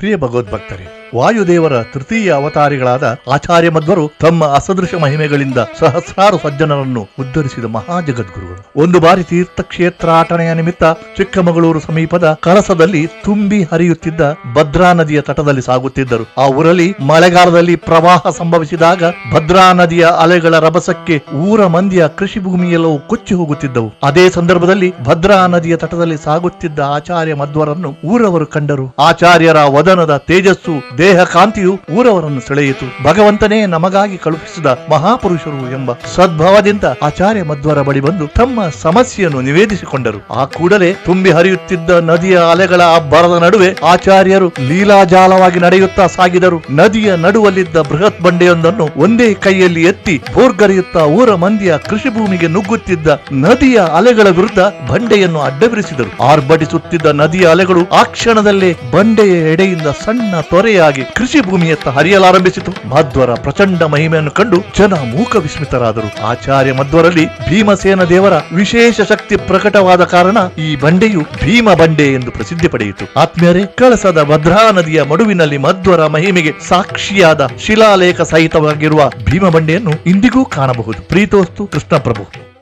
ಪ್ರಿಯ ಭಗವದ್ಭಕ್ತರೇ, ವಾಯುದೇವರ ತೃತೀಯ ಅವತಾರಿಗಳಾದ ಆಚಾರ್ಯ ಮಧ್ವರು ತಮ್ಮ ಅಸದೃಶ ಮಹಿಮೆಗಳಿಂದ ಸಹಸ್ರಾರು ಸಜ್ಜನರನ್ನು ಉದ್ಧರಿಸಿದ ಮಹಾಜಗದ್ಗುರುಗಳು. ಒಂದು ಬಾರಿ ತೀರ್ಥಕ್ಷೇತ್ರಾಟನೆಯ ನಿಮಿತ್ತ ಚಿಕ್ಕಮಗಳೂರು ಸಮೀಪದ ಕಳಸದಲ್ಲಿ ತುಂಬಿ ಹರಿಯುತ್ತಿದ್ದ ಭದ್ರಾ ನದಿಯ ತಟದಲ್ಲಿ ಸಾಗುತ್ತಿದ್ದರು. ಆ ಊರಲ್ಲಿ ಮಳೆಗಾಲದಲ್ಲಿ ಪ್ರವಾಹ ಸಂಭವಿಸಿದಾಗ ಭದ್ರಾ ನದಿಯ ಅಲೆಗಳ ರಭಸಕ್ಕೆ ಊರ ಮಂದಿಯ ಕೃಷಿ ಭೂಮಿಯೆಲ್ಲವೂ ಕೊಚ್ಚಿ ಹೋಗುತ್ತಿದ್ದವು. ಅದೇ ಸಂದರ್ಭದಲ್ಲಿ ಭದ್ರಾ ನದಿಯ ತಟದಲ್ಲಿ ಸಾಗುತ್ತಿದ್ದ ಆಚಾರ್ಯ ಮಧ್ವರನ್ನು ಊರವರು ಕಂಡರು. ಆಚಾರ್ಯರ ವದನದ ತೇಜಸ್ಸು, ದೇಹ ಕಾಂತಿಯು ಊರವರನ್ನು ಸೆಳೆಯಿತು. ಭಗವಂತನೇ ನಮಗಾಗಿ ಕಳುಹಿಸಿದ ಮಹಾಪುರುಷರು ಎಂಬ ಸದ್ಭಾವದಿಂದ ಆಚಾರ್ಯ ಮಧ್ವರ ಬಳಿ ಬಂದು ತಮ್ಮ ಸಮಸ್ಯೆಯನ್ನು ನಿವೇದಿಸಿಕೊಂಡರು. ಆ ಕೂಡಲೇ ತುಂಬಿ ಹರಿಯುತ್ತಿದ್ದ ನದಿಯ ಅಲೆಗಳ ಅಬ್ಬರದ ನಡುವೆ ಆಚಾರ್ಯರು ಲೀಲಾಜಾಲವಾಗಿ ನಡೆಯುತ್ತಾ ಸಾಗಿದರು. ನದಿಯ ನಡುವಲ್ಲಿದ್ದ ಬೃಹತ್ ಬಂಡೆಯೊಂದನ್ನು ಒಂದೇ ಕೈಯಲ್ಲಿ ಎತ್ತಿ ಭೋರ್ಗರೆಯುತ್ತಾ ಊರ ಮಂದಿಯ ಕೃಷಿ ಭೂಮಿಗೆ ನುಗ್ಗುತ್ತಿದ್ದ ನದಿಯ ಅಲೆಗಳ ವಿರುದ್ಧ ಬಂಡೆಯನ್ನು ಅಡ್ಡವಿರಿಸಿದರು. ಆರ್ಭಟಿಸುತ್ತಿದ್ದ ನದಿಯ ಅಲೆಗಳು ಆ ಕ್ಷಣದಲ್ಲೇ ಬಂಡೆಯ ಎಡೆಯಿಂದ ಸಣ್ಣ ತೊರೆಯಾಗಿ ಕೃಷಿ ಭೂಮಿಯತ್ತ ಹರಿಯಲಾರಂಭಿಸಿತು. ಮಧ್ವರ ಪ್ರಚಂಡ ಮಹಿಮೆಯನ್ನು ಕಂಡು ಜನ ಮೂಕ ವಿಸ್ಮಿತರಾದರು. ಆಚಾರ್ಯ ಮಧ್ವರಲ್ಲಿ ಭೀಮಸೇನ ದೇವರ ವಿಶೇಷ ಶಕ್ತಿ ಪ್ರಕಟವಾದ ಕಾರಣ ಈ ಬಂಡೆಯು ಭೀಮ ಬಂಡೆ ಎಂದು ಪ್ರಸಿದ್ಧಿ ಪಡೆಯಿತು. ಆತ್ಮೀಯರೇ, ಕಳಸದ ಭದ್ರಾ ನದಿಯ ಮಡುವಿನಲ್ಲಿ ಮಧ್ವರ ಮಹಿಮೆಗೆ ಸಾಕ್ಷಿಯಾದ ಶಿಲಾಲೇಖ ಸಹಿತವಾಗಿರುವ ಭೀಮ ಬಂಡೆಯನ್ನು ಇಂದಿಗೂ ಕಾಣಬಹುದು. ಪ್ರೀತೋಸ್ತು ಕೃಷ್ಣ ಪ್ರಭು.